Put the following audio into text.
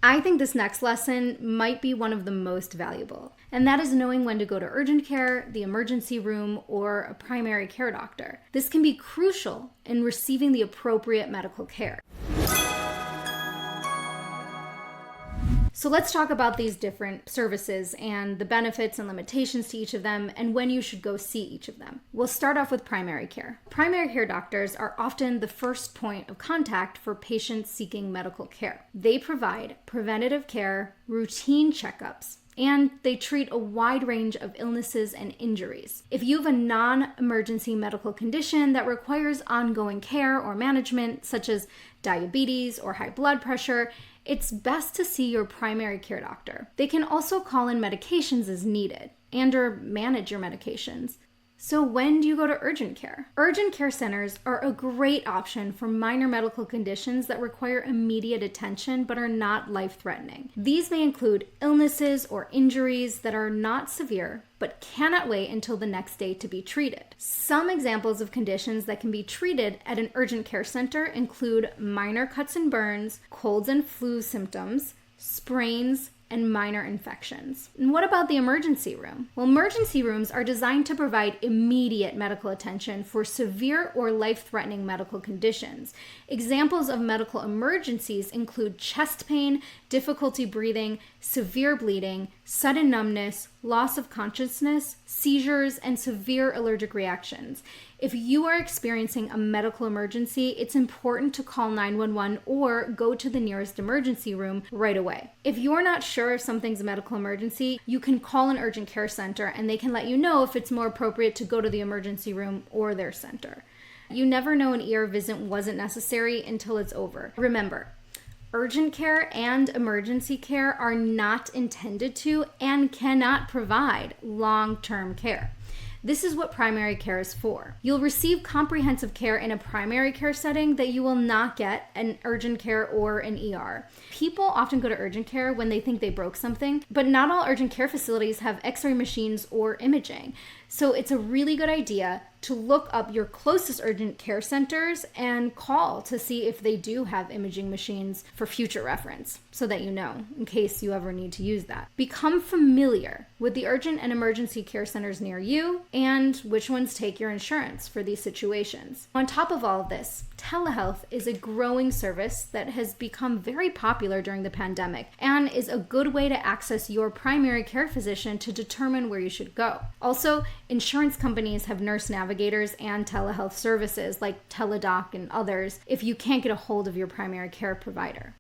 I think this next lesson might be one of the most valuable, and that is knowing when to go to urgent care, the emergency room, or a primary care doctor. This can be crucial in receiving the appropriate medical care. So let's talk about these different services and the benefits and limitations to each of them and when you should go see each of them. We'll start off with primary care. Primary care doctors are often the first point of contact for patients seeking medical care. They provide preventative care, routine checkups, and they treat a wide range of illnesses and injuries. If you have a non-emergency medical condition that requires ongoing care or management, such as diabetes or high blood pressure, it's best to see your primary care doctor. They can also call in medications as needed and/or manage your medications. So when do you go to urgent care? Urgent care centers are a great option for minor medical conditions that require immediate attention but are not life-threatening. These may include illnesses or injuries that are not severe but cannot wait until the next day to be treated. Some examples of conditions that can be treated at an urgent care center include minor cuts and burns, colds and flu symptoms, sprains, and minor infections. And what about the emergency room? Well, emergency rooms are designed to provide immediate medical attention for severe or life-threatening medical conditions. Examples of medical emergencies include chest pain, difficulty breathing, severe bleeding, sudden numbness, loss of consciousness, seizures, and severe allergic reactions. If you are experiencing a medical emergency, it's important to call 911 or go to the nearest emergency room right away. If you're not sure if something's a medical emergency, you can call an urgent care center and they can let you know if it's more appropriate to go to the emergency room or their center. You never know an ER visit wasn't necessary until it's over. Remember, urgent care and emergency care are not intended to and cannot provide long-term care. This is what primary care is for. You'll receive comprehensive care in a primary care setting that you will not get in urgent care or an ER. People often go to urgent care when they think they broke something, but not all urgent care facilities have x-ray machines or imaging. So it's a really good idea to look up your closest urgent care centers and call to see if they do have imaging machines for future reference, so that you know in case you ever need to use that. Become familiar with the urgent and emergency care centers near you and which ones take your insurance for these situations. On top of all of this, telehealth is a growing service that has become very popular during the pandemic and is a good way to access your primary care physician to determine where you should go. Also, insurance companies have nurse navigators and telehealth services like Teledoc and others if you can't get a hold of your primary care provider.